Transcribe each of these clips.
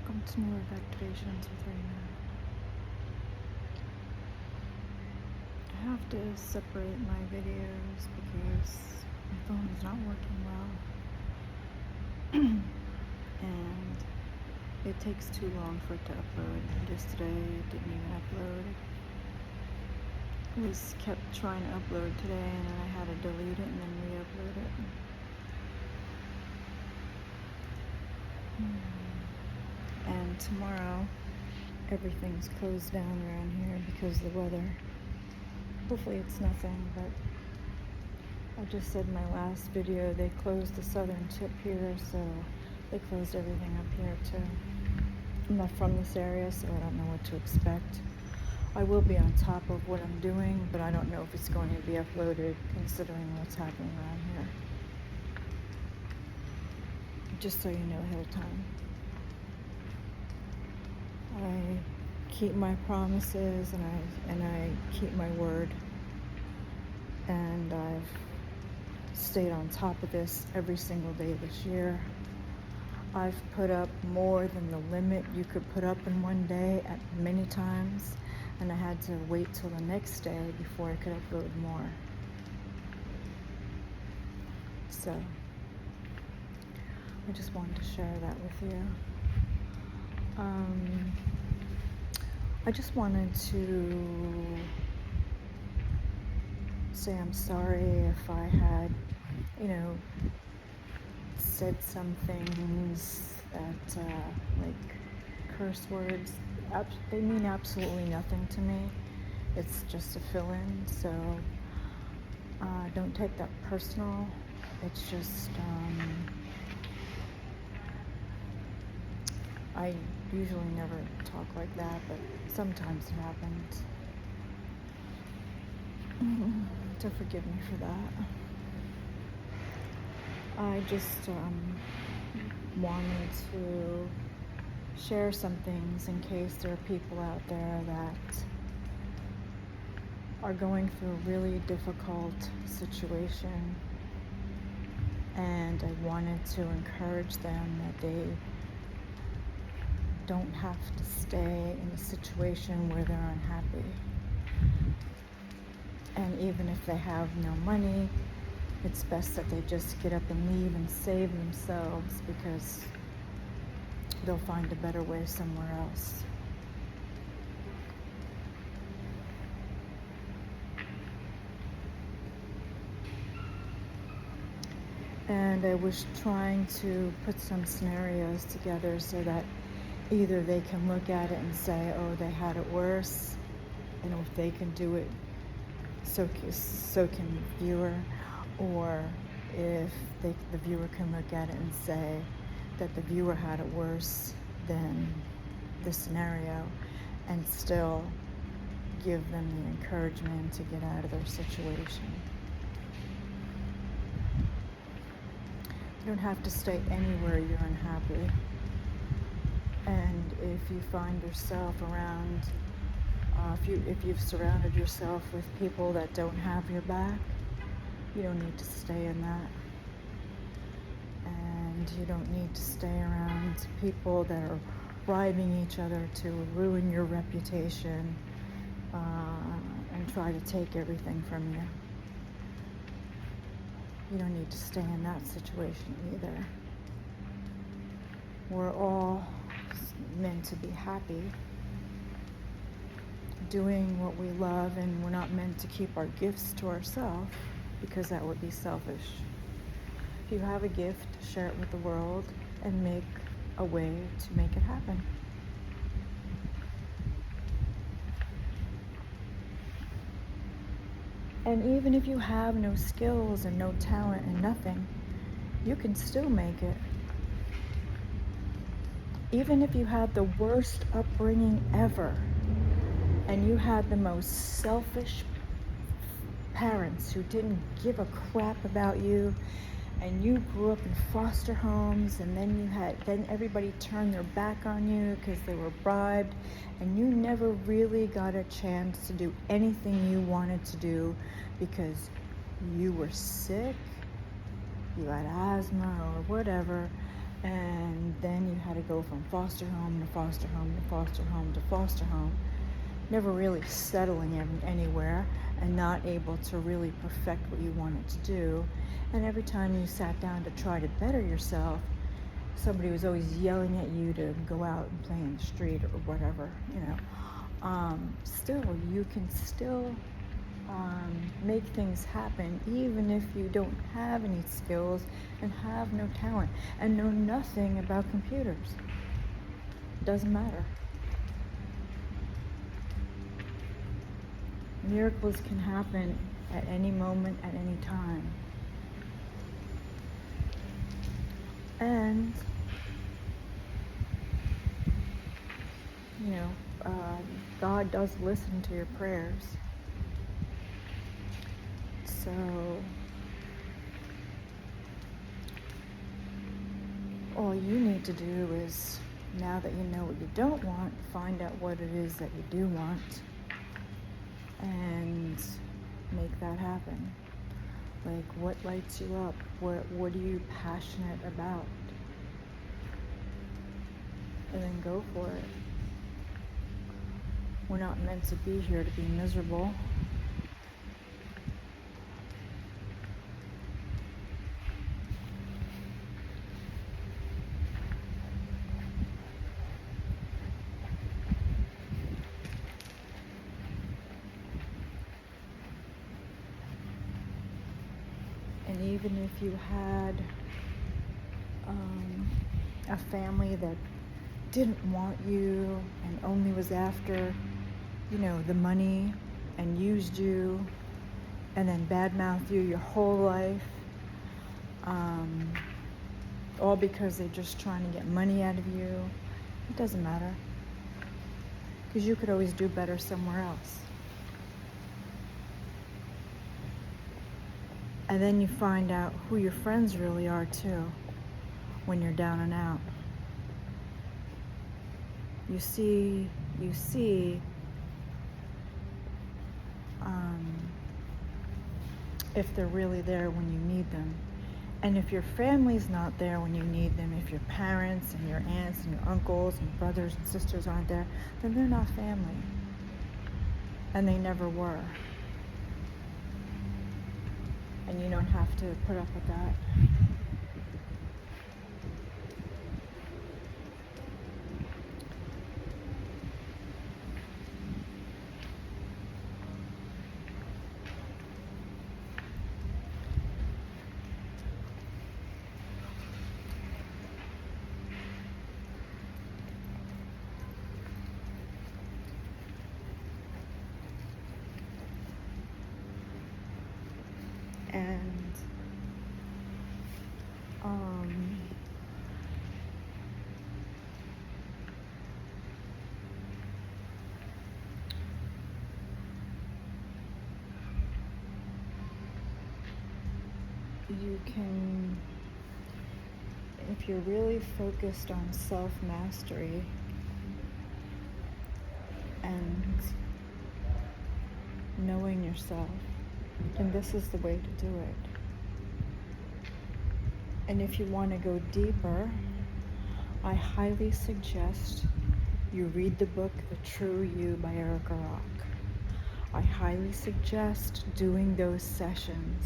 Welcome to New York Activations with Raina. I have to separate my videos because my phone is not working well. And it takes too long for it to upload. Yesterday it didn't even upload. It kept trying to upload today, and then I had to delete it and then re-upload it. And tomorrow everything's closed down around here because of the weather. Hopefully it's nothing, but I just said in my last video they closed the southern tip here, so they closed everything up here too. I'm not from this area, so I don't know what to expect. I will be on top of what I'm doing, but I don't know if it's going to be uploaded considering what's happening around here. Just so you know ahead of time. I keep my promises and I keep my word. And I've stayed on top of this every single day this year. I've put up more than the limit you could put up in one day at many times, and I had to wait till the next day before I could upload more. So I just wanted to share that with you. I just wanted to say I'm sorry if I had, said some things that, like curse words. They mean absolutely nothing to me. It's just a fill-in, so don't take that personal. It's just, I usually never talk like that, but sometimes it happens. So forgive me for that. I just wanted to share some things in case there are people out there that are going through a really difficult situation, and I wanted to encourage them that they don't have to stay in a situation where they're unhappy. And even if they have no money, it's best that they just get up and leave and save themselves, because they'll find a better way somewhere else. And I was trying to put some scenarios together so that either they can look at it and say, oh, they had it worse, and if they can do it, so can the viewer. Or if the viewer can look at it and say that the viewer had it worse than the scenario, and still give them the encouragement to get out of their situation. You don't have to stay anywhere you're unhappy. And if you find yourself around, if you've surrounded yourself with people that don't have your back, you don't need to stay in that. And you don't need to stay around people that are bribing each other to ruin your reputation and try to take everything from you. You don't need to stay in that situation either. We're all meant to be happy, doing what we love, and we're not meant to keep our gifts to ourselves, because that would be selfish. If you have a gift, share it with the world and make a way to make it happen. And even if you have no skills and no talent and nothing, you can still make it. Even if you had the worst upbringing ever, and you had the most selfish parents who didn't give a crap about you, and you grew up in foster homes, and then everybody turned their back on you because they were bribed, and you never really got a chance to do anything you wanted to do because you were sick, you had asthma or whatever, And then you had to go from foster home to foster home to foster home to foster home, never really settling anywhere and not able to really perfect what you wanted to do. And every time you sat down to try to better yourself, somebody was always yelling at you to go out and play in the street or whatever, you know. Still, you can still make things happen even if you don't have any skills and have no talent and know nothing about computers. Doesn't matter. Miracles can happen at any moment, at any time. And, you know, God does listen to your prayers. So, all you need to do is, now that you know what you don't want, find out what it is that you do want and make that happen. Like, what lights you up? What are you passionate about? And then go for it. We're not meant to be here to be miserable. And even if you had a family that didn't want you and only was after, you know, the money and used you and then badmouthed you your whole life, all because they're just trying to get money out of you, it doesn't matter. Because you could always do better somewhere else. And then you find out who your friends really are too, when you're down and out. You see if they're really there when you need them. And if your family's not there when you need them, if your parents and your aunts and your uncles and brothers and sisters aren't there, then they're not family. And they never were. And you don't have to put up with that. And you can, if you're really focused on self-mastery and knowing yourself, then this is the way to do it. And if you want to go deeper, I highly suggest you read the book The True You by Erica Rock. I highly suggest doing those sessions.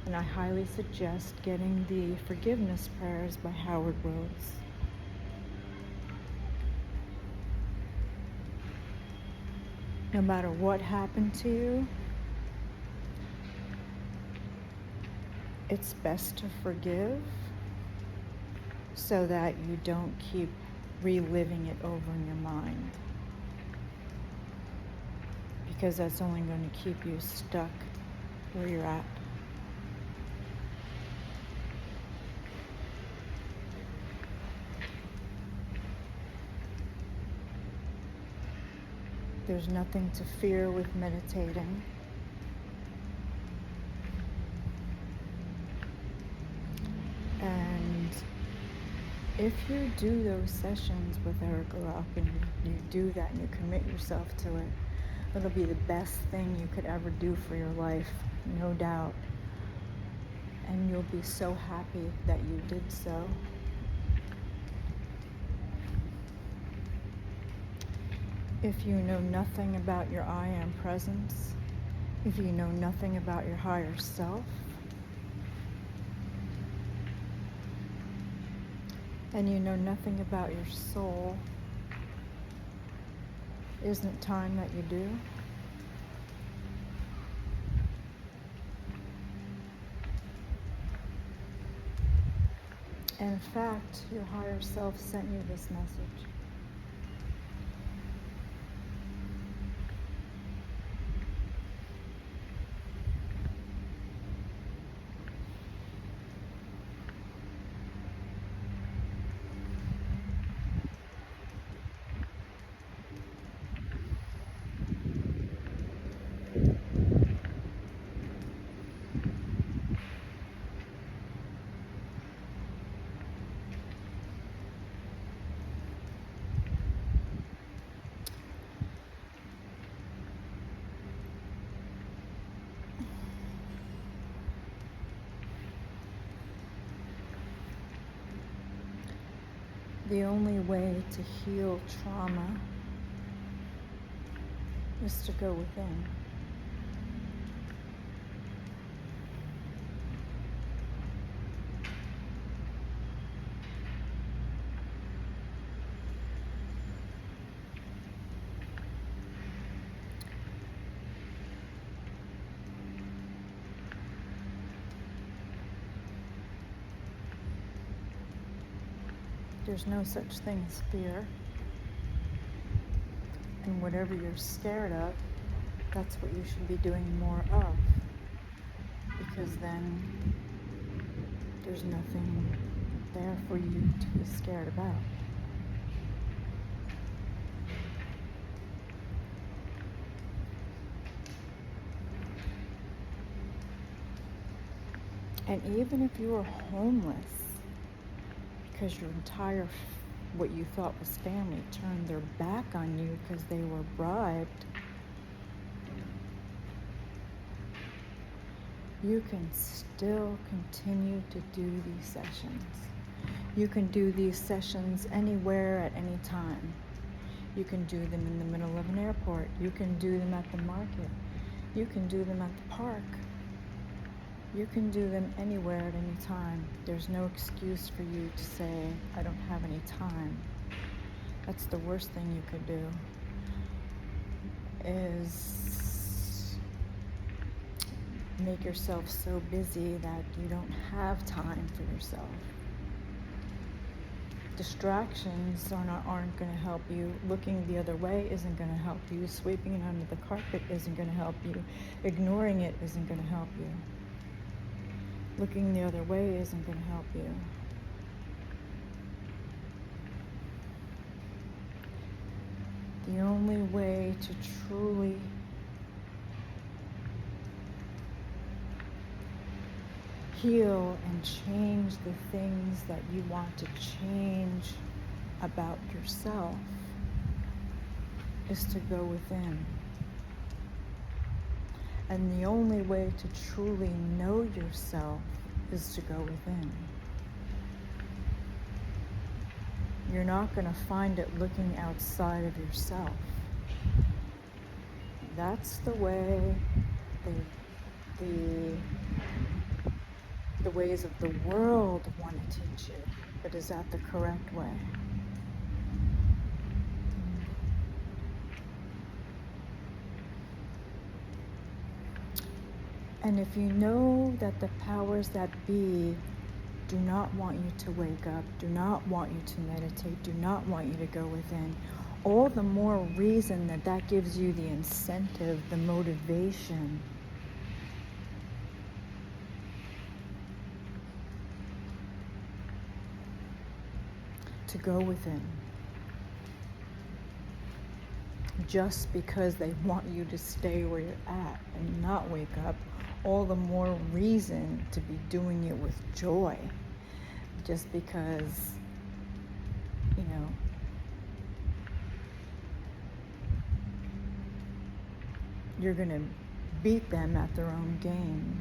And I highly suggest getting the forgiveness prayers by Howard Rhodes. No matter what happened to you, it's best to forgive so that you don't keep reliving it over in your mind. Because that's only going to keep you stuck where you're at. There's nothing to fear with meditating. And if you do those sessions with Erica Rock and you do that and you commit yourself to it, it'll be the best thing you could ever do for your life, no doubt. And you'll be so happy that you did so. If you know nothing about your I am presence, if you know nothing about your higher self, and you know nothing about your soul, isn't it time that you do? And in fact, your higher self sent you this message. The only way to heal trauma is to go within. There's no such thing as fear. And whatever you're scared of, that's what you should be doing more of. Because then there's nothing there for you to be scared about. And even if you were homeless, because your entire, what you thought was family, turned their back on you because they were bribed, you can still continue to do these sessions. You can do these sessions anywhere at any time. You can do them in the middle of an airport. You can do them at the market. You can do them at the park. You can do them anywhere at any time. There's no excuse for you to say, I don't have any time. That's the worst thing you could do, is make yourself so busy that you don't have time for yourself. Distractions aren't going to help you. Looking the other way isn't going to help you. Sweeping it under the carpet isn't going to help you. Ignoring it isn't going to help you. Looking the other way isn't going to help you. The only way to truly heal and change the things that you want to change about yourself is to go within. And the only way to truly know yourself is to go within. You're not going to find it looking outside of yourself. That's the way the ways of the world want to teach you. But is that the correct way? And if you know that the powers that be do not want you to wake up, do not want you to meditate, do not want you to go within, all the more reason that gives you the incentive, the motivation to go within. Just because they want you to stay where you're at and not wake up, all the more reason to be doing it with joy. Just because, you're going to beat them at their own game.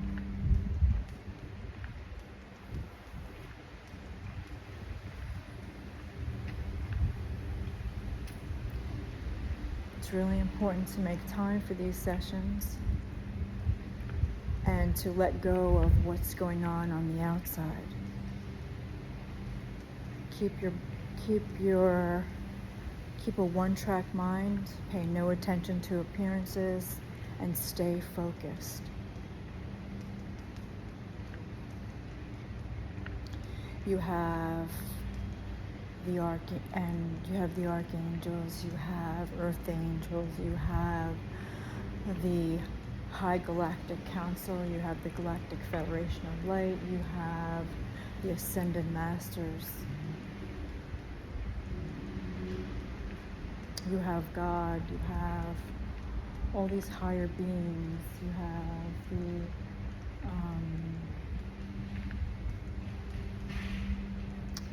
it's really important to make time for these sessions and to let go of what's going on the outside. Keep a one-track mind, pay no attention to appearances, and stay focused. You have the archangels, you have earth angels, you have the High Galactic Council, you have the Galactic Federation of Light, you have the Ascended Masters, you have God, you have all these higher beings, you have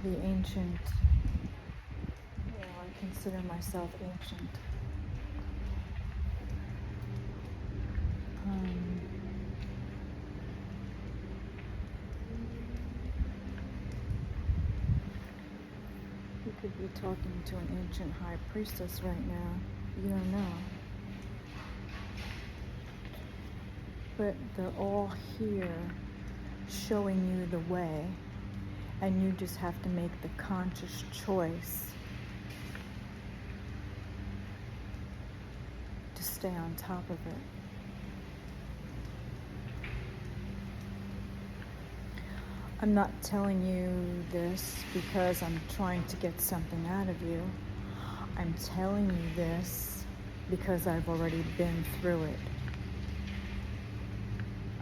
the ancient, I consider myself ancient. You could be talking to an ancient high priestess right now. You don't know. But they're all here showing you the way, and you just have to make the conscious choice to stay on top of it. I'm not telling you this because I'm trying to get something out of you. I'm telling you this because I've already been through it.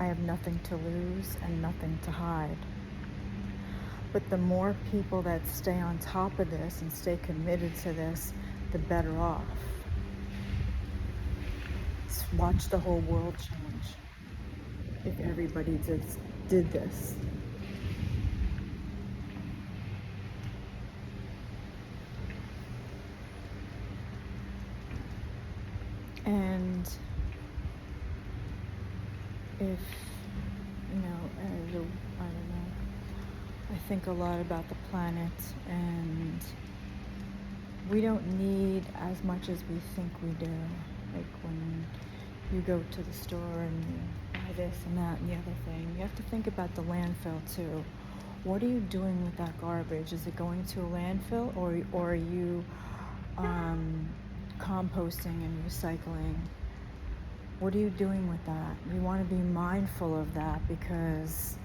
I have nothing to lose and nothing to hide. But the more people that stay on top of this and stay committed to this, the better off. Watch the whole world change if everybody just did this. And if, I don't know, I think a lot about the planet, and we don't need as much as we think we do. Like when you go to the store and you buy this and that and the other thing, you have to think about the landfill too. What are you doing with that garbage? Is it going to a landfill, or are you composting and recycling? What are you doing with that? You want to be mindful of that, because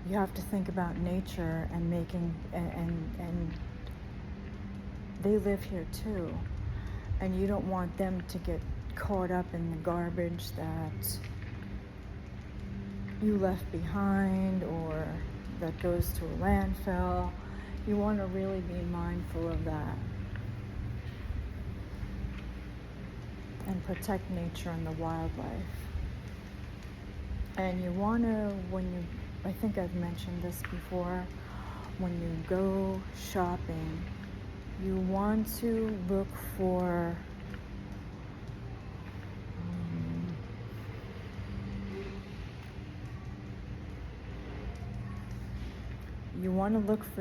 you have to think about nature and making and they live here too, and you don't want them to get caught up in the garbage that you left behind or that goes to a landfill. You want to really be mindful of that and protect nature and the wildlife. And you want to, I think I've mentioned this before, when you go shopping, you want to look for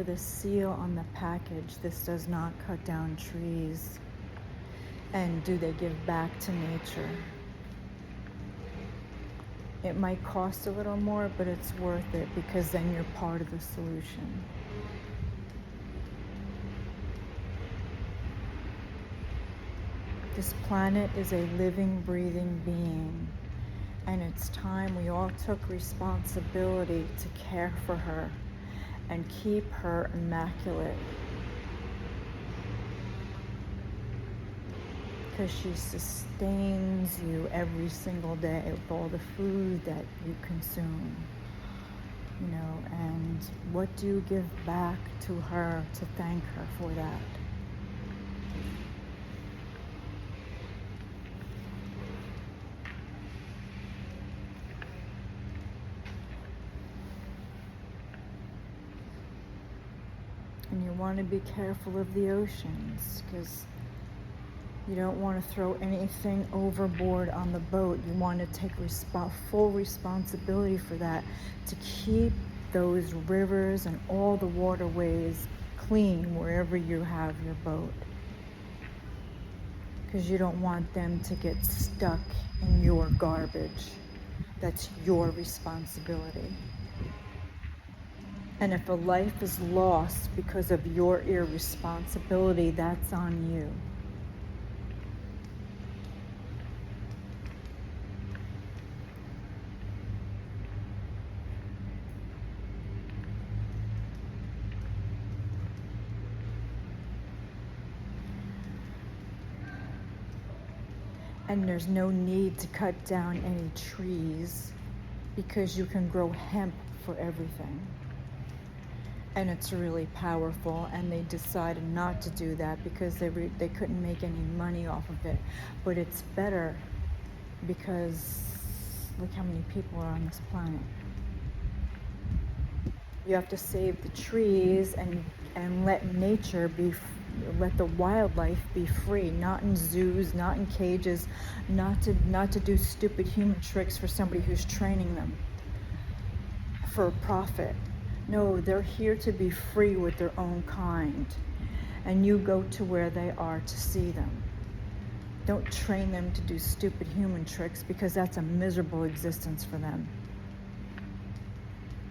the seal on the package. This does not cut down trees. And do they give back to nature? It might cost a little more, but it's worth it, because then you're part of the solution. This planet is a living, breathing being, and it's time we all took responsibility to care for her and keep her immaculate, because she sustains you every single day with all the food that you consume, and what do you give back to her to thank her for that? And you want to be careful of the oceans, because you don't want to throw anything overboard on the boat. You want to take full responsibility for that, to keep those rivers and all the waterways clean wherever you have your boat. because you don't want them to get stuck in your garbage. That's your responsibility. And if a life is lost because of your irresponsibility, that's on you. And there's no need to cut down any trees because you can grow hemp for everything. And it's really powerful, and they decided not to do that because they couldn't make any money off of it. But it's better because look how many people are on this planet. You have to save the trees and let nature be let the wildlife be free, not in zoos, not in cages, not to do stupid human tricks for somebody who's training them for a profit. No, they're here to be free with their own kind, and you go to where they are to see them. Don't train them to do stupid human tricks, because that's a miserable existence for them.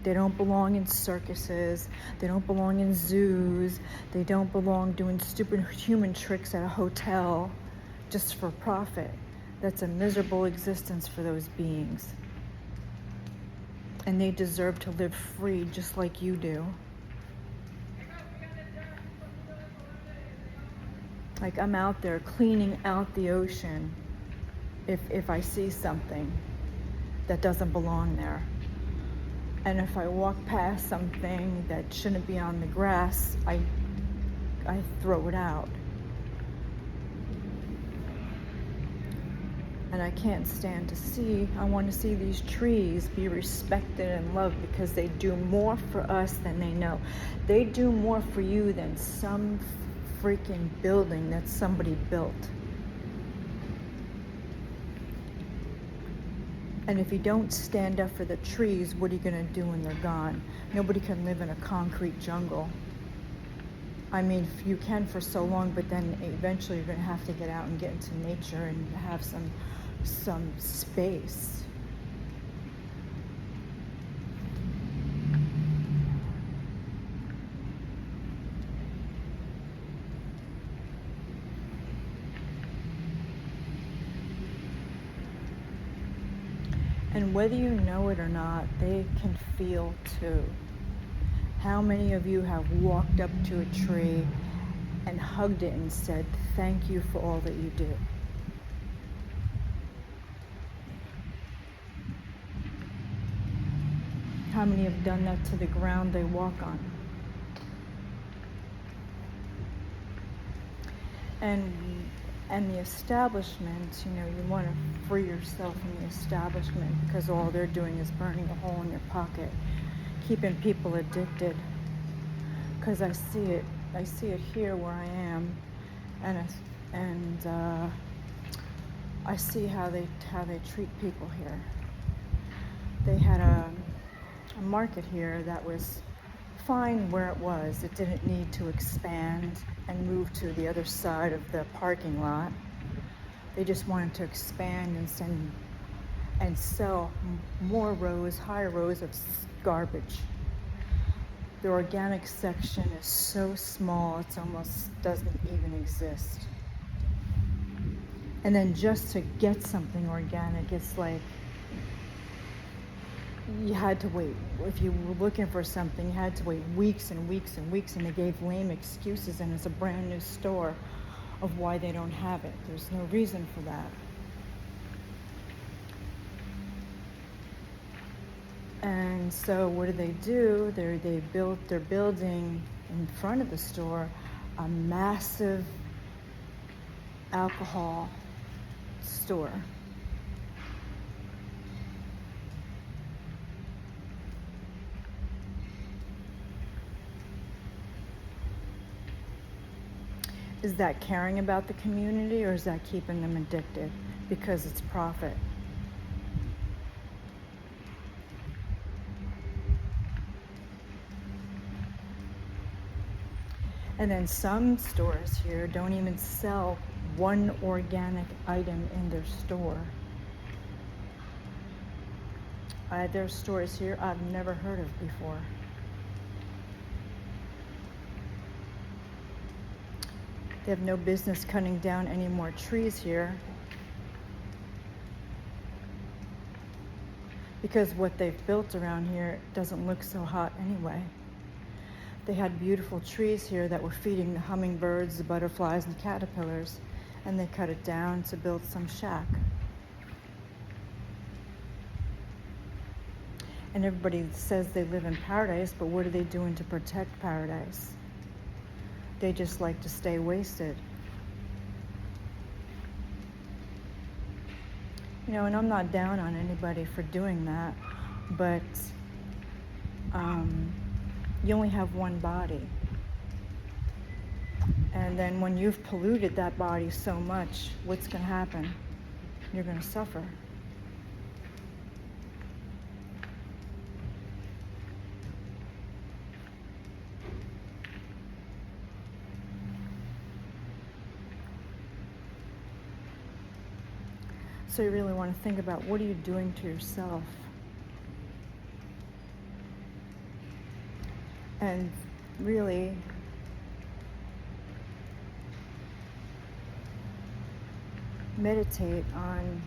They don't belong in circuses. They don't belong in zoos. They don't belong doing stupid human tricks at a hotel just for profit. That's a miserable existence for those beings. And they deserve to live free just like you do. Like, I'm out there cleaning out the ocean if I see something that doesn't belong there. And if I walk past something that shouldn't be on the grass, I throw it out. And I can't stand to see. I want to see these trees be respected and loved, because they do more for us than they know. They do more for you than some freaking building that somebody built. And if you don't stand up for the trees, what are you going to do when they're gone? Nobody can live in a concrete jungle. I mean, you can for so long, but then eventually you're going to have to get out and get into nature and have some space. And whether you know it or not, they can feel too. How many of you have walked up to a tree and hugged it and said, "Thank you for all that you do"? How many have done that to the ground they walk on? And the establishment, you want to free yourself from the establishment, because all they're doing is burning a hole in your pocket, keeping people addicted. Because I see it here where I am, and I see how they treat people here. They had a market here that was fine where it was. It didn't need to expand and move to the other side of the parking lot. They just wanted to expand and sell more rows, higher rows of garbage. The organic section is so small, it almost doesn't even exist. And then just to get something organic, it's like you had to wait. If you were looking for something, you had to wait weeks and weeks and weeks, and they gave lame excuses, and it's a brand new store, of why they don't have it. There's no reason for that. And so what do? They're building in front of the store a massive alcohol store. Is that caring about the community, or is that keeping them addicted because it's profit? And then some stores here don't even sell one organic item in their store. There's stores here I've never heard of before. They have no business cutting down any more trees here, because what they've built around here doesn't look so hot anyway. They had beautiful trees here that were feeding the hummingbirds, the butterflies, and caterpillars, and they cut it down to build some shack. And everybody says they live in paradise, but what are they doing to protect paradise? They just like to stay wasted. You know, and I'm not down on anybody for doing that, but you only have one body. And then when you've polluted that body so much, what's going to happen? You're going to suffer. So you really want to think about, what are you doing to yourself? And really meditate on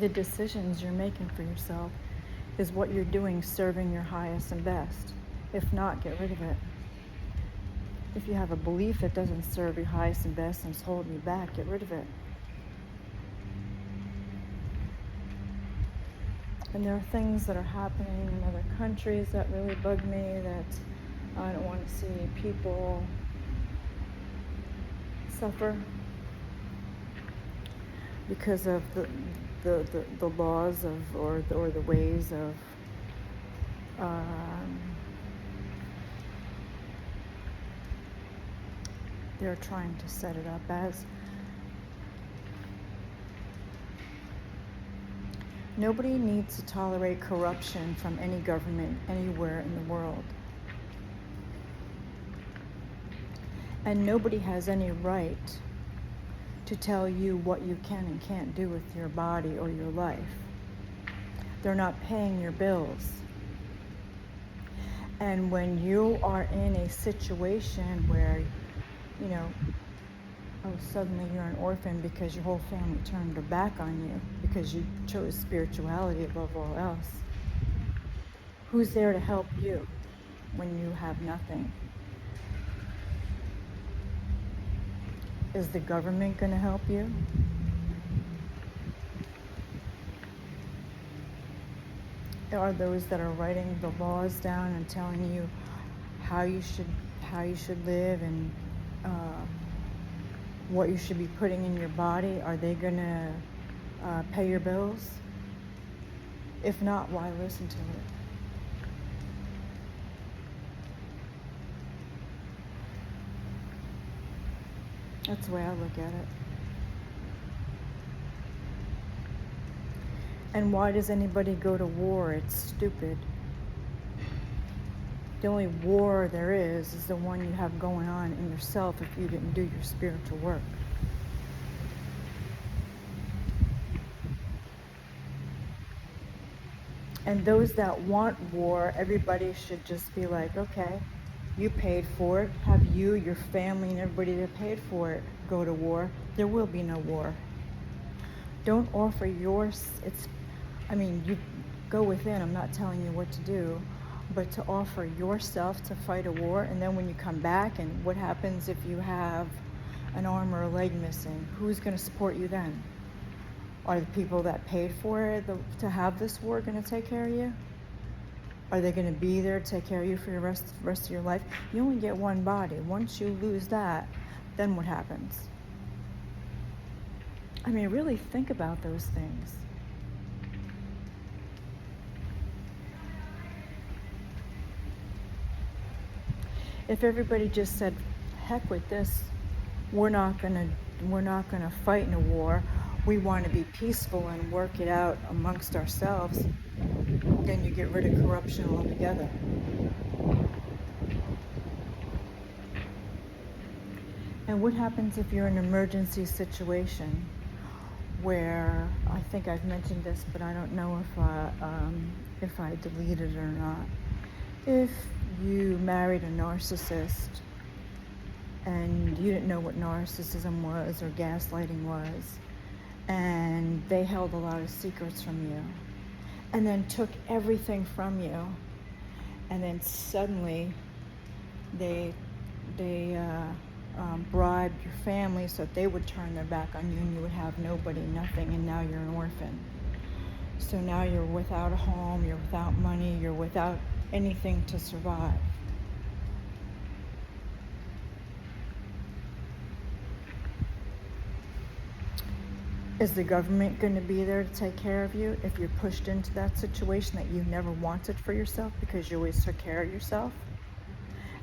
the decisions you're making for yourself. Is what you're doing serving your highest and best? If not, get rid of it. If you have a belief that doesn't serve your highest and best and is holding you back, get rid of it. And there are things that are happening in other countries that really bug me, that I don't want to see people suffer because of the laws of, or the ways of they're trying to set it up as. Nobody needs to tolerate corruption from any government anywhere in the world. And nobody has any right to tell you what you can and can't do with your body or your life. They're not paying your bills. And when you are in a situation where, you know, suddenly you're an orphan because your whole family turned their back on you because you chose spirituality above all else, who's there to help you when you have nothing? Is the government going to help you? Are those that are writing the laws down and telling you how you should live and what you should be putting in your body, are they going to pay your bills? If not, why listen to it? That's the way I look at it. And why does anybody go to war? It's stupid. The only war there is the one you have going on in yourself if you didn't do your spiritual work. And those that want war, everybody should just be like, okay, you paid for it. Have you, your family, and everybody that paid for it go to war. There will be no war. Don't offer yours. You go within. I'm not telling you what to do. But to offer yourself to fight a war, and then when you come back, and what happens if you have an arm or a leg missing? Who's going to support you then? Are the people that paid for it to have this war going to take care of you? Are they going to be there to take care of you for the rest of your life? You only get one body. Once you lose that, then what happens? I mean, really think about those things. If everybody just said, heck with this, we're not gonna fight in a war, we want to be peaceful and work it out amongst ourselves, then you get rid of corruption altogether. And what happens if you're in an emergency situation where, I think I've mentioned this, but I don't know if I deleted it or not. If you married a narcissist and you didn't know what narcissism was or gaslighting was, and they held a lot of secrets from you, and then took everything from you, and then suddenly they bribed your family so that they would turn their back on you and you would have nobody, nothing, and now you're an orphan. So now you're without a home, you're without money, you're without anything to survive. Is the government going to be there to take care of you if you're pushed into that situation that you never wanted for yourself because you always took care of yourself?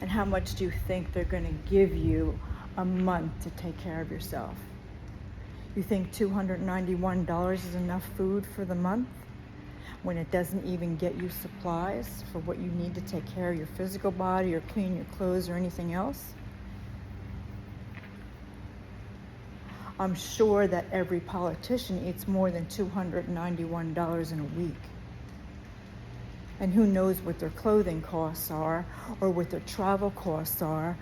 And how much do you think they're going to give you a month to take care of yourself? You think $291 is enough food for the month when it doesn't even get you supplies for what you need to take care of your physical body or clean your clothes or anything else? I'm sure that every politician eats more than $291 in a week. And who knows what their clothing costs are or what their travel costs are.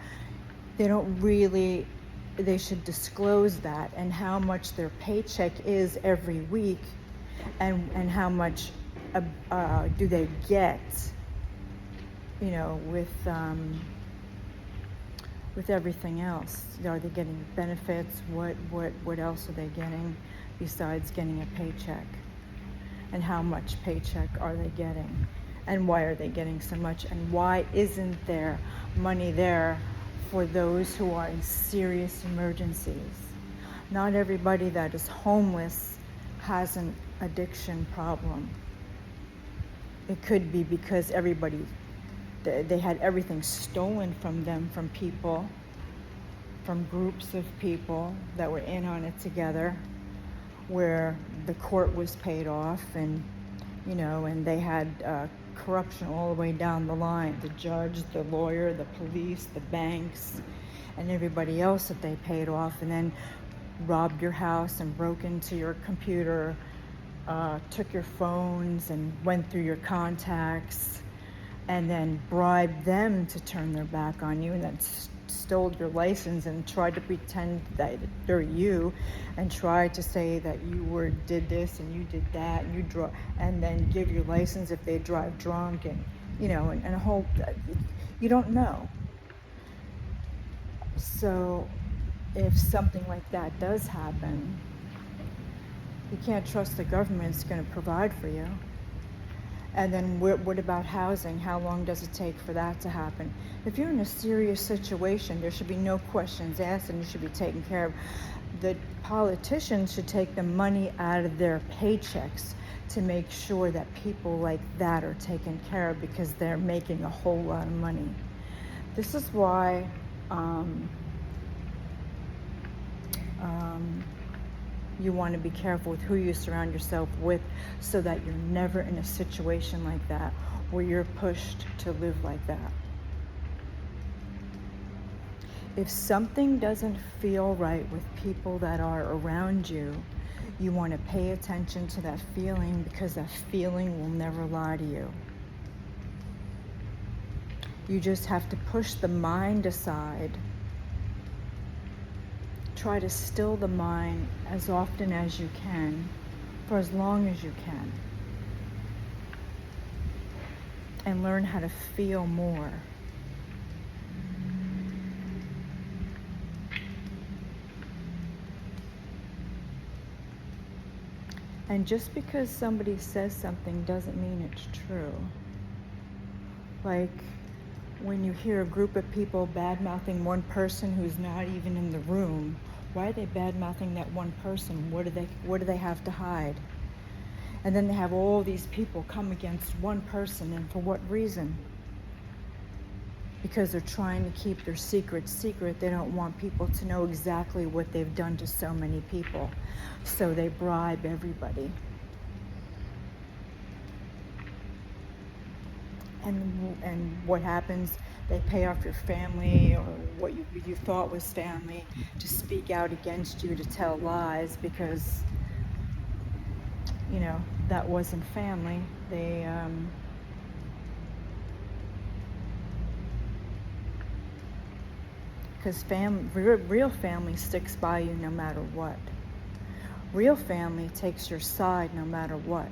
They should disclose that, and how much their paycheck is every week, and how much do they get, with everything else. Are they getting benefits? What else are they getting besides getting a paycheck? And how much paycheck are they getting? And why are they getting so much? And why isn't there money there for those who are in serious emergencies? Not everybody that is homeless has an addiction problem. It could be because they had everything stolen from them, from people, from groups of people that were in on it together, where the court was paid off, and they had corruption all the way down the line. The judge, the lawyer, the police, the banks, and everybody else that they paid off, and then robbed your house and broke into your computer, took your phones and went through your contacts, and then bribed them to turn their back on you, and then stole your license and tried to pretend that they're you, and tried to say that you did this and you did that, and and then give your license if they drive drunk, and and a whole, you don't know. So if something like that does happen, you can't trust the government's going to provide for you. And then what about housing? How long does it take for that to happen? If you're in a serious situation, there should be no questions asked, and you should be taken care of. The politicians should take the money out of their paychecks to make sure that people like that are taken care of, because they're making a whole lot of money. This is why you want to be careful with who you surround yourself with, so that you're never in a situation like that where you're pushed to live like that. If something doesn't feel right with people that are around you, you want to pay attention to that feeling, because that feeling will never lie to you. You just have to push the mind aside. Try to still the mind as often as you can, for as long as you can, and learn how to feel more. And just because somebody says something doesn't mean it's true. Like when you hear a group of people bad-mouthing one person who's not even in the room, why are they bad-mouthing that one person? What do they have to hide? And then they have all these people come against one person, and for what reason? Because they're trying to keep their secrets secret. They don't want people to know exactly what they've done to so many people. So they bribe everybody. And what happens? They pay off your family or what you thought was family to speak out against you, to tell lies, because that wasn't family. Because real family sticks by you no matter what. Real family takes your side no matter what.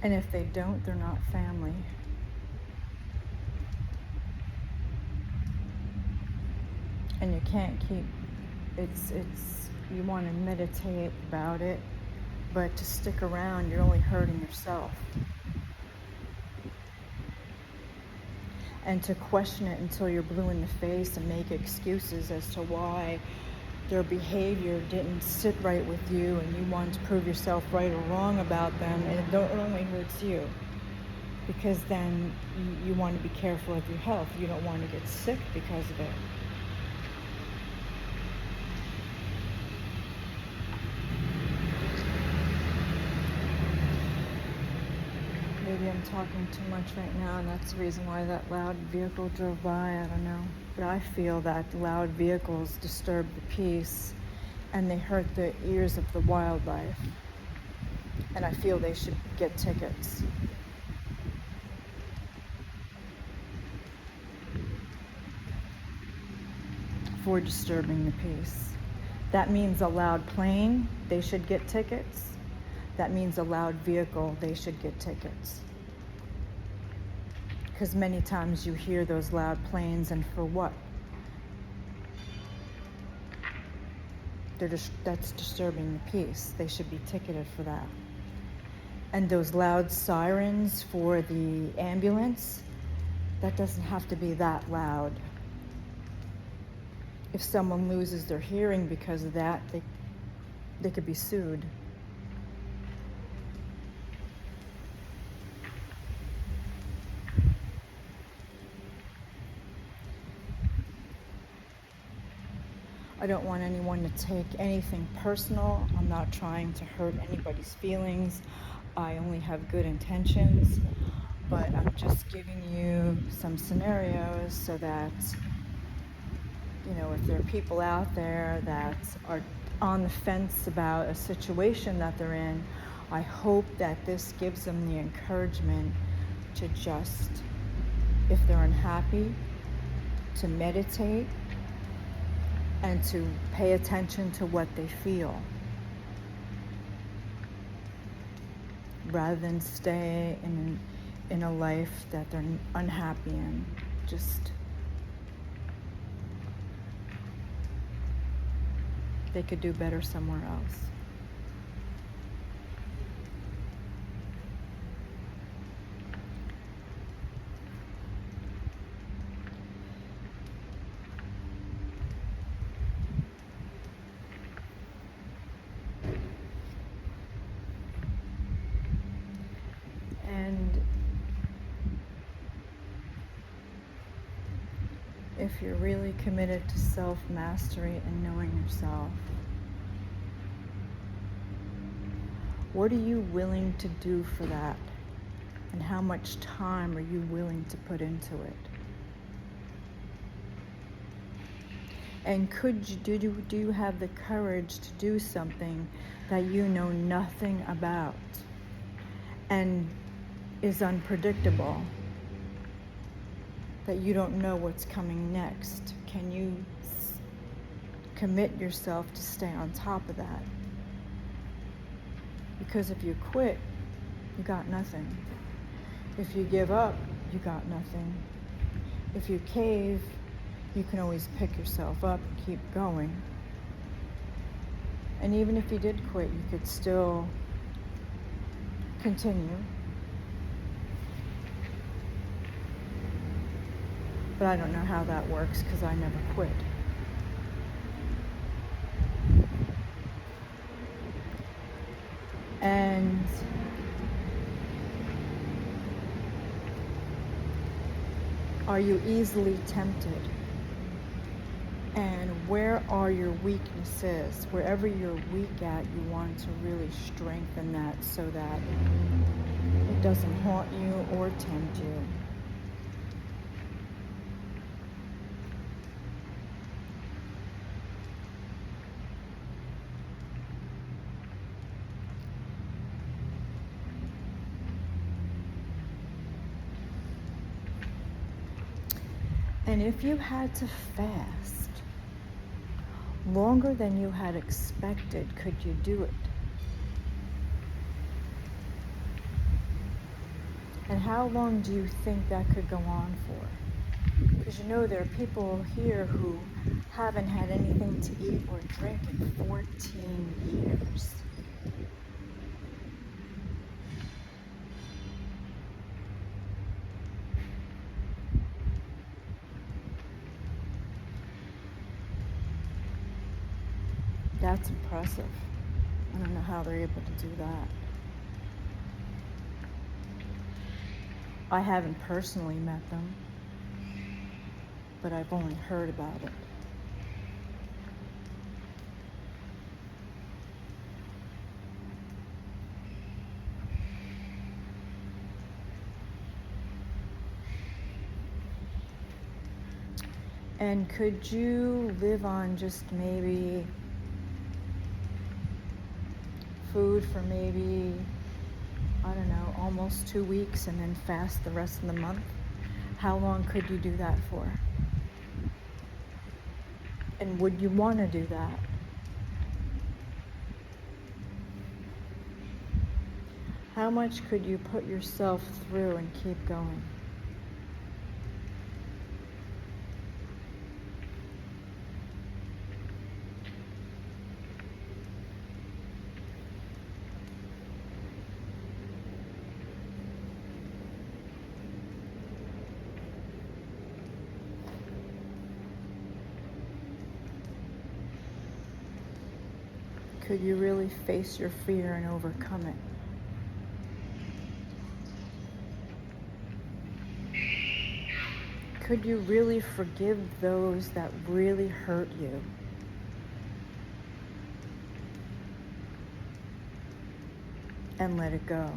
And if they don't, they're not family. And you can't keep, you want to meditate about it, but to stick around, you're only hurting yourself. And to question it until you're blue in the face and make excuses as to why their behavior didn't sit right with you, and you want to prove yourself right or wrong about them, and it only hurts you. Because then you want to be careful of your health. You don't want to get sick because of it. Maybe I'm talking too much right now, and that's the reason why that loud vehicle drove by. I don't know. But I feel that loud vehicles disturb the peace, and they hurt the ears of the wildlife. And I feel they should get tickets. For disturbing the peace. That means a loud plane, they should get tickets. That means a loud vehicle, they should get tickets. Because many times you hear those loud planes, and for what? That's disturbing the peace. They should be ticketed for that. And those loud sirens for the ambulance, that doesn't have to be that loud. If someone loses their hearing because of that, they could be sued. I don't want anyone to take anything personal. I'm not trying to hurt anybody's feelings. I only have good intentions, but I'm just giving you some scenarios so that, if there are people out there that are on the fence about a situation that they're in, I hope that this gives them the encouragement to just, if they're unhappy, to meditate and to pay attention to what they feel, rather than stay in a life that they're unhappy in. Just, they could do better somewhere else. And if you're really committed to self-mastery and knowing yourself, what are you willing to do for that? And how much time are you willing to put into it? And do you have the courage to do something that you know nothing about and is unpredictable, that you don't know what's coming next? Can you commit yourself to stay on top of that? Because if you quit, you got nothing. If you give up, you got nothing. If you cave, you can always pick yourself up and keep going. And even if you did quit, you could still continue. But I don't know how that works because I never quit. And are you easily tempted? And where are your weaknesses? Wherever you're weak at, you want to really strengthen that so that it doesn't haunt you or tempt you. And if you had to fast longer than you had expected, could you do it? And how long do you think that could go on for? Because you know there are people here who haven't had anything to eat or drink in 14 years. That's impressive. I don't know how they're able to do that. I haven't personally met them, but I've only heard about it. And could you live on just maybe food for maybe, I don't know, almost 2 weeks and then fast the rest of the month? How long could you do that for? And would you want to do that? How much could you put yourself through and keep going? Could you really face your fear and overcome it? Could you really forgive those that really hurt you? And let it go?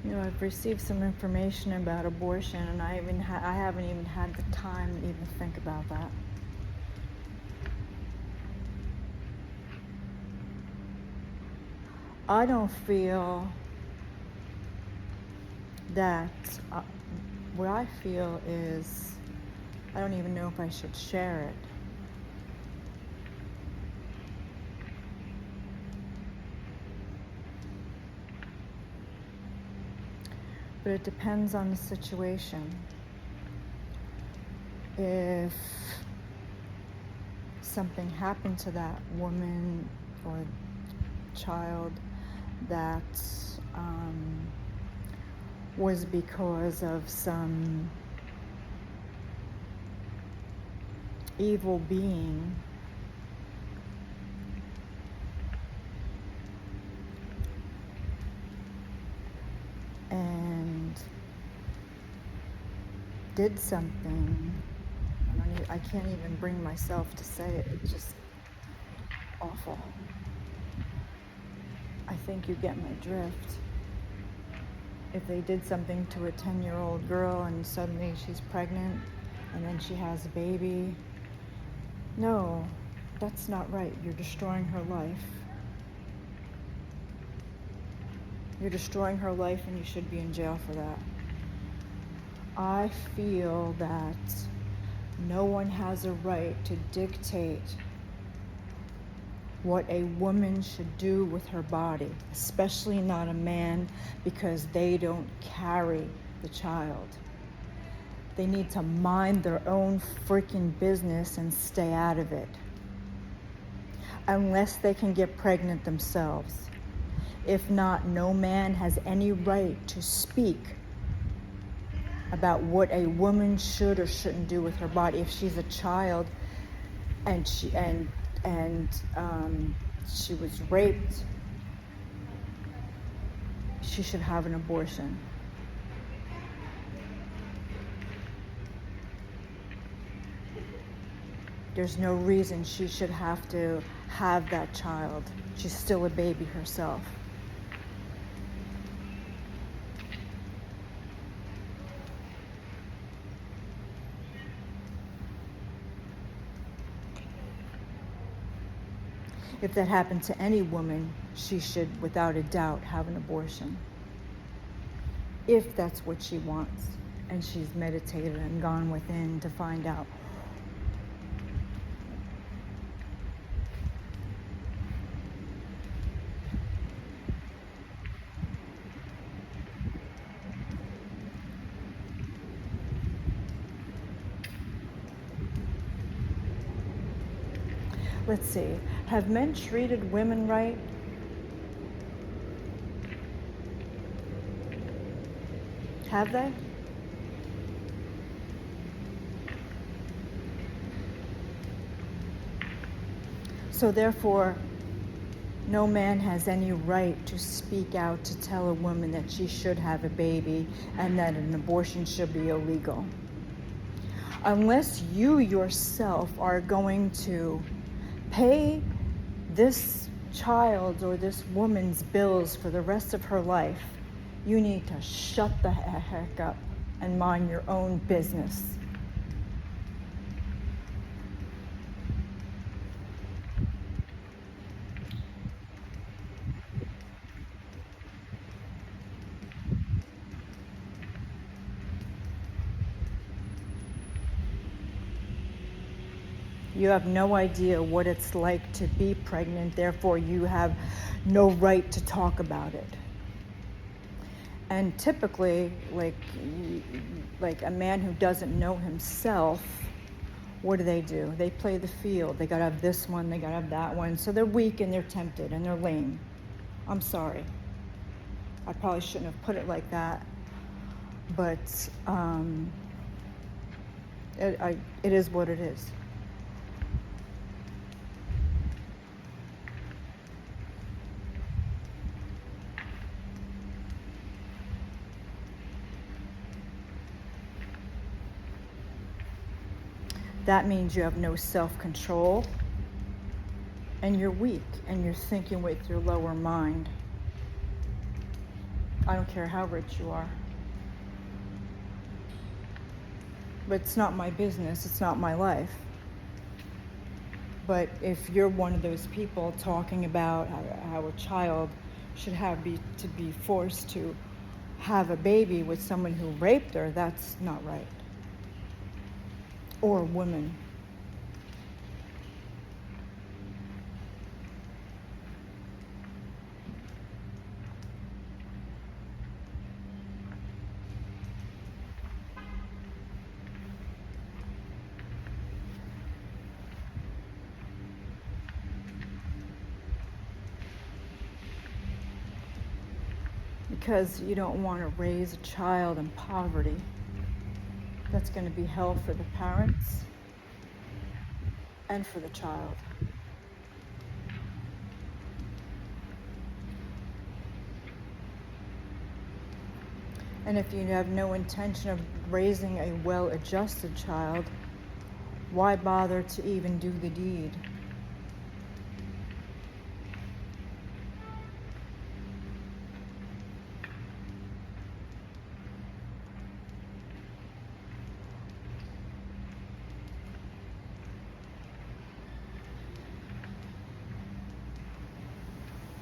You know, I've received some information about abortion, and I haven't even had the time to even think about that. I don't feel that, what I feel is, I don't even know if I should share it. But it depends on the situation. If something happened to that woman or child that was because of some evil being, and did something, I can't even bring myself to say it, it's just awful. I think you get my drift. If they did something to a 10-year-old girl and suddenly she's pregnant and then she has a baby, no, that's not right. You're destroying her life. You're destroying her life and you should be in jail for that. I feel that no one has a right to dictate what a woman should do with her body, especially not a man, because they don't carry the child. They need to mind their own freaking business and stay out of it. Unless they can get pregnant themselves. If not, no man has any right to speak about what a woman should or shouldn't do with her body. If she's a child and she was raped, she should have an abortion. There's no reason she should have to have that child. She's still a baby herself. If that happened to any woman, she should, without a doubt, have an abortion. If that's what she wants, and she's meditated and gone within to find out. Let's see, have men treated women right? Have they? So therefore, no man has any right to speak out to tell a woman that she should have a baby and that an abortion should be illegal. Unless you yourself are going to pay this child or this woman's bills for the rest of her life, you need to shut the heck up and mind your own business. You have no idea what it's like to be pregnant, therefore you have no right to talk about it. And typically, like a man who doesn't know himself, what do? They play the field. They gotta have this one, they gotta have that one. So they're weak and they're tempted and they're lame. I'm sorry. I probably shouldn't have put it like that. But it is what it is. That means you have no self-control and you're weak and you're thinking with your lower mind. I don't care how rich you are. But it's not my business, it's not my life. But if you're one of those people talking about how a child should to be forced to have a baby with someone who raped her, that's not right. Or women. Because you don't want to raise a child in poverty. That's going to be hell for the parents and for the child. And if you have no intention of raising a well-adjusted child, why bother to even do the deed?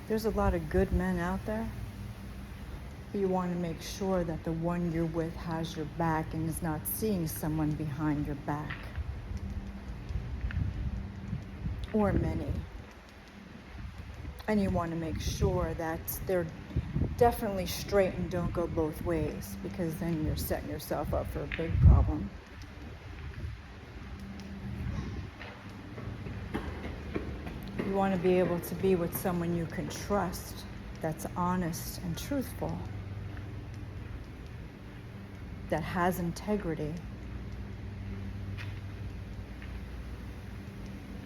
There's a lot of good men out there, but you want to make sure that the one you're with has your back and is not seeing someone behind your back. Or many. And you want to make sure that definitely straighten, don't go both ways, because then you're setting yourself up for a big problem. You want to be able to be with someone you can trust, that's honest and truthful, that has integrity,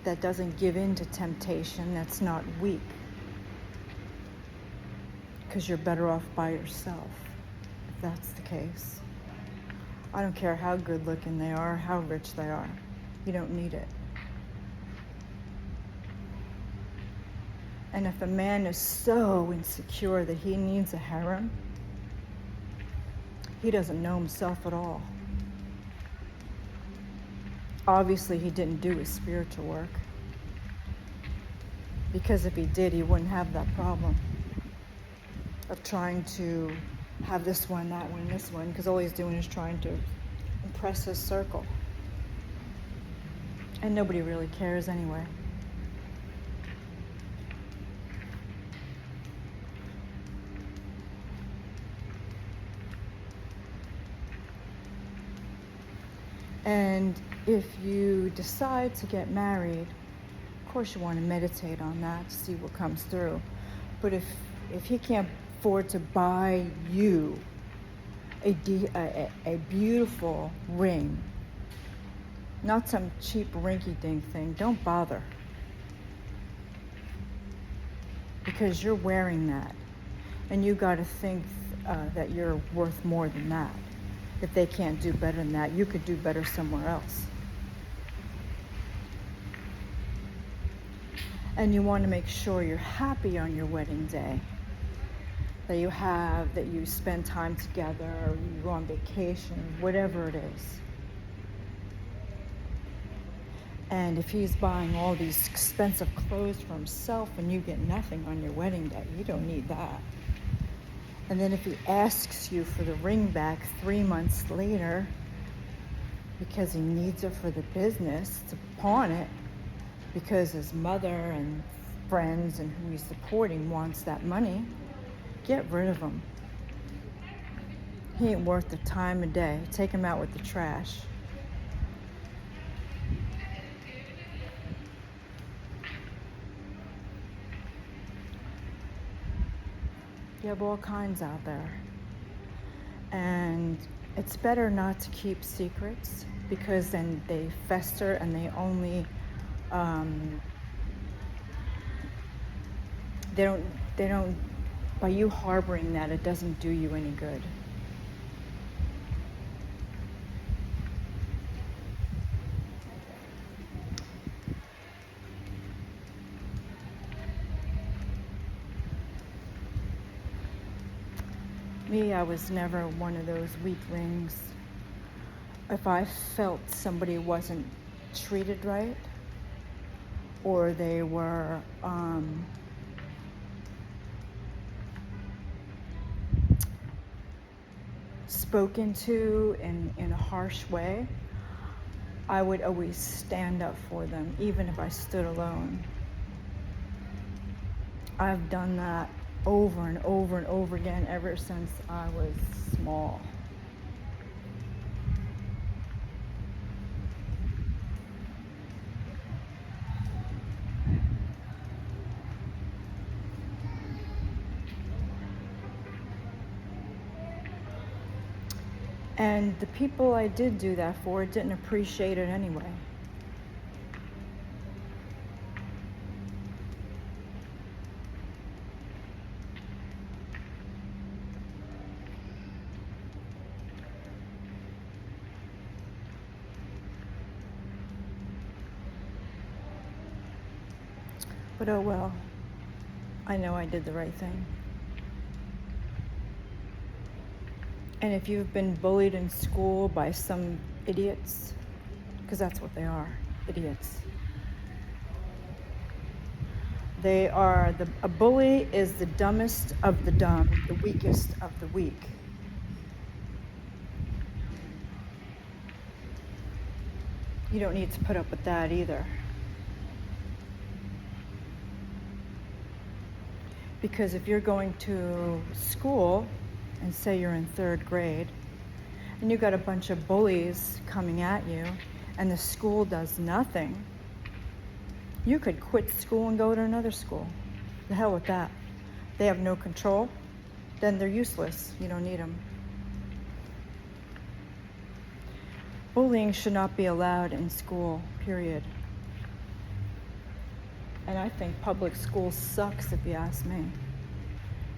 that doesn't give in to temptation, that's not weak. Because you're better off by yourself, if that's the case. I don't care how good looking they are, how rich they are. You don't need it. And if a man is so insecure that he needs a harem, he doesn't know himself at all. Obviously, he didn't do his spiritual work. Because if he did, he wouldn't have that problem of trying to have this one, that one, this one, because all he's doing is trying to impress his circle. And nobody really cares anyway. And if you decide to get married, of course you want to meditate on that to see what comes through. But if he can't afford to buy you a beautiful ring, not some cheap rinky-dink thing, don't bother. Because you're wearing that. And you got to think that you're worth more than that. If they can't do better than that, you could do better somewhere else. And you want to make sure you're happy on your wedding day. That you spend time together, or you go on vacation, whatever it is. And if he's buying all these expensive clothes for himself and you get nothing on your wedding day, you don't need that. And then if he asks you for the ring back 3 months later because he needs it for the business, to pawn it, because his mother and friends and who he's supporting wants that money, get rid of him. He ain't worth the time of day. Take him out with the trash. You have all kinds out there. And it's better not to keep secrets, because then they fester and they only, they don't, by you harboring that, it doesn't do you any good. Me, I was never one of those weaklings. If I felt somebody wasn't treated right, or they were spoken to in a harsh way, I would always stand up for them, even if I stood alone. I've done that over and over and over again ever since I was small. And the people I did do that for didn't appreciate it anyway. But oh well, I know I did the right thing. And if you've been bullied in school by some idiots, because that's what they are, idiots. A bully is the dumbest of the dumb, the weakest of the weak. You don't need to put up with that either. Because if you're going to school and say you're in 3rd grade and you got a bunch of bullies coming at you and the school does nothing, you could quit school and go to another school. The hell with that. They have no control, then they're useless. You don't need them. Bullying should not be allowed in school, period. And I think public school sucks, if you ask me.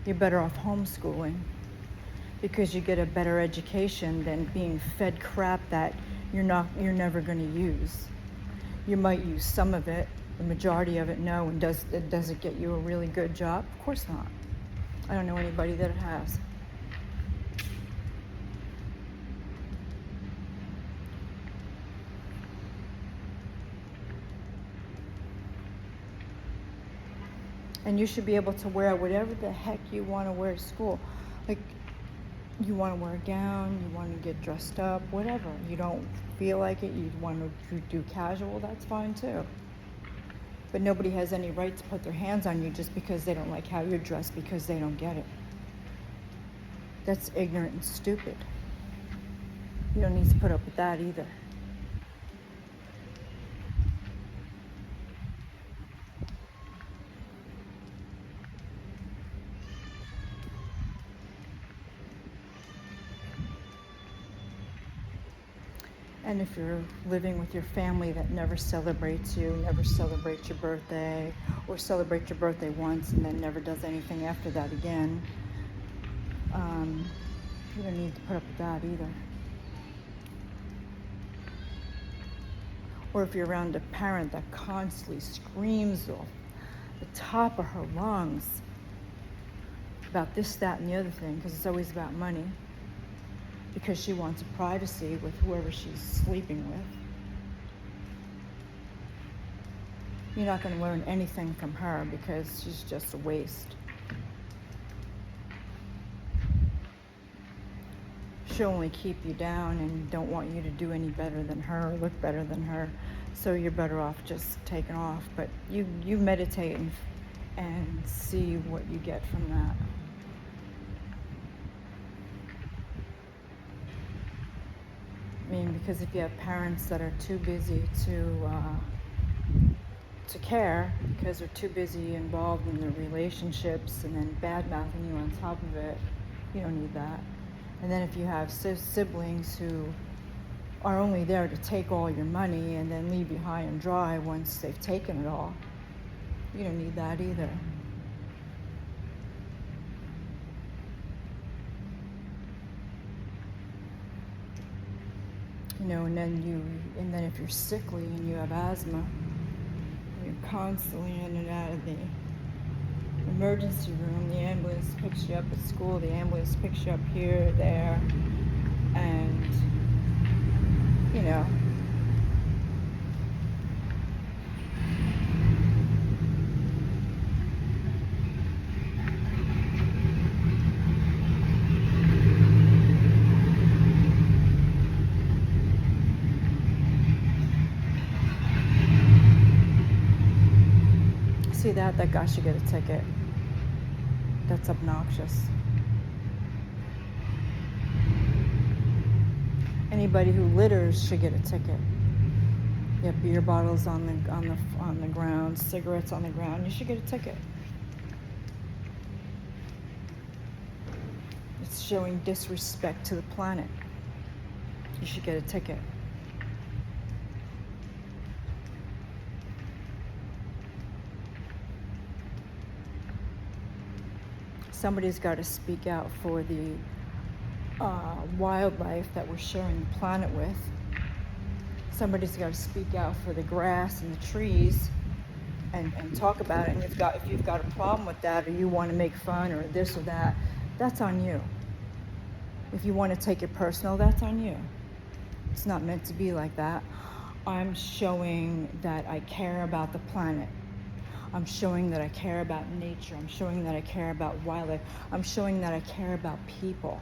You're better off homeschooling because you get a better education than being fed crap that you're never going to use. You might use some of it, the majority of it, no. And does it get you a really good job? Of course not. I don't know anybody that it has. And you should be able to wear whatever the heck you want to wear to school. Like, you want to wear a gown, you want to get dressed up, whatever. You don't feel like it, you want to do casual, that's fine too. But nobody has any right to put their hands on you just because they don't like how you're dressed, because they don't get it. That's ignorant and stupid. You don't need to put up with that either. And if you're living with your family that never celebrates you, never celebrates your birthday, or celebrates your birthday once and then never does anything after that again, you don't need to put up with that either. Or if you're around a parent that constantly screams off the top of her lungs about this, that, and the other thing, because it's always about money, because she wants privacy with whoever she's sleeping with. You're not going to learn anything from her because she's just a waste. She'll only keep you down and don't want you to do any better than her or look better than her. So you're better off just taking off. But you meditate and see what you get from that. I mean, because if you have parents that are too busy to care, because they're too busy involved in their relationships and then bad-mouthing you on top of it, you don't need that. And then if you have siblings who are only there to take all your money and then leave you high and dry once they've taken it all, you don't need that either. You know, and then if you're sickly and you have asthma, you're constantly in and out of the emergency room. The ambulance picks you up at school, the ambulance picks you up here, there, and, you know. See that guy should get a ticket. That's obnoxious. Anybody who litters should get a ticket. You have beer bottles on the ground, cigarettes on the ground, you should get a ticket. It's showing disrespect to the planet. You should get a ticket. Somebody's got to speak out for the wildlife that we're sharing the planet with. Somebody's got to speak out for the grass and the trees and talk about it. And if you've got a problem with that, or you want to make fun or this or that, that's on you. If you want to take it personal, that's on you. It's not meant to be like that. I'm showing that I care about the planet. I'm showing that I care about nature. I'm showing that I care about wildlife. I'm showing that I care about people.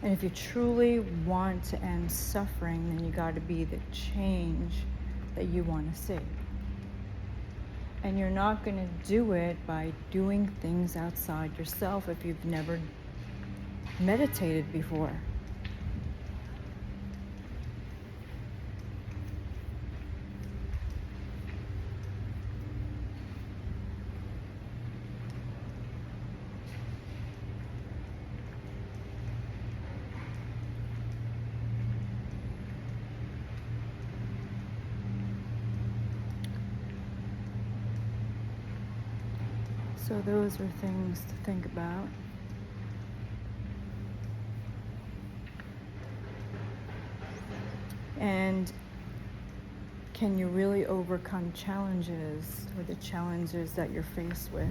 And if you truly want to end suffering, then you got to be the change that you want to see. And you're not going to do it by doing things outside yourself if you've never meditated before. So those are things to think about. And can you really overcome challenges, or the challenges that you're faced with?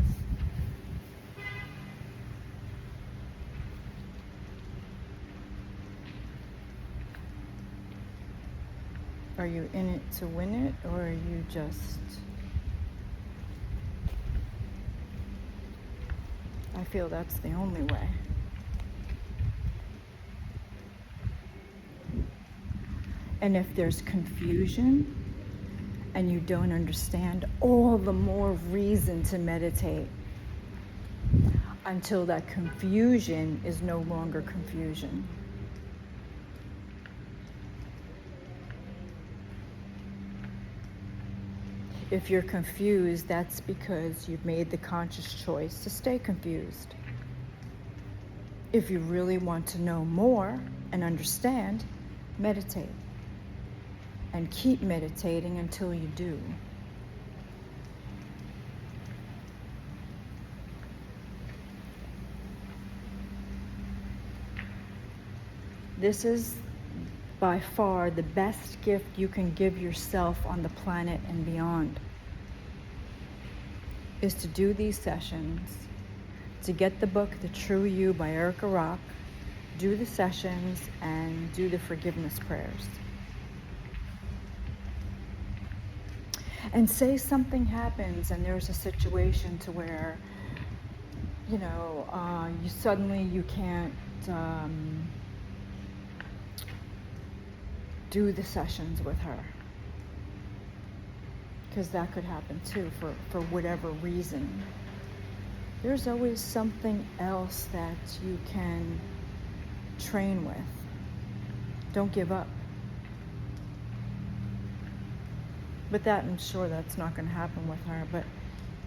Are you in it to win it, or are you just... I feel that's the only way. And if there's confusion and you don't understand, all the more reason to meditate until that confusion is no longer confusion. If you're confused, that's because you've made the conscious choice to stay confused. If you really want to know more and understand, meditate. And keep meditating until you do. This is by far the best gift you can give yourself on the planet and beyond, is to do these sessions, to get the book The True You by Erica Rock, do the sessions, and do the forgiveness prayers. And say something happens and there's a situation to where, you suddenly you can't do the sessions with her. Because that could happen too, for whatever reason. There's always something else that you can train with. Don't give up. But I'm sure that's not going to happen with her. But,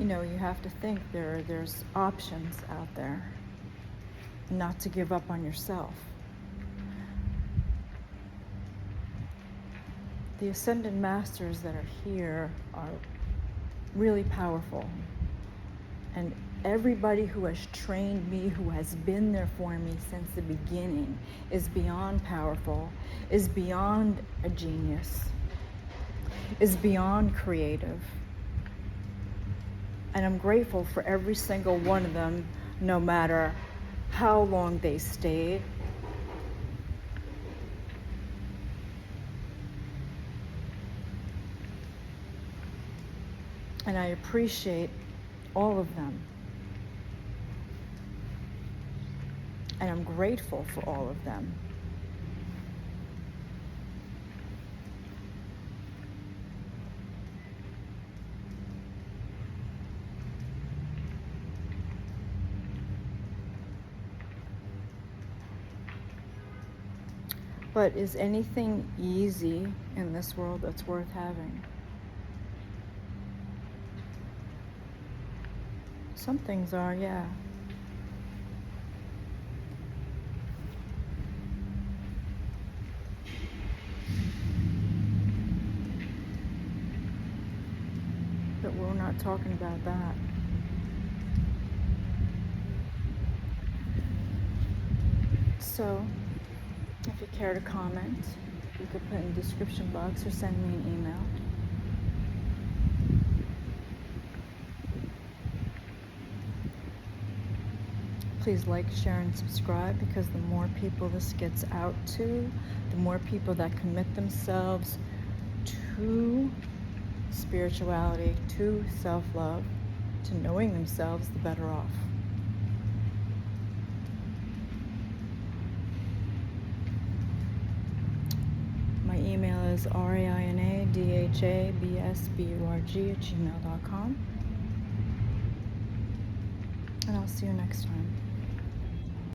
you have to think there's options out there. Not to give up on yourself. The Ascended Masters that are here are really powerful. And everybody who has trained me, who has been there for me since the beginning, is beyond powerful, is beyond a genius, is beyond creative. And I'm grateful for every single one of them, no matter how long they stayed. And I appreciate all of them. And I'm grateful for all of them. But is anything easy in this world that's worth having? Some things are, yeah. But we're not talking about that. So, if you care to comment, you could put in the description box or send me an email. Please like, share, and subscribe, because the more people this gets out to, the more people that commit themselves to spirituality, to self-love, to knowing themselves, the better off. email is rainadhabsburg@gmail.com. And I'll see you next time.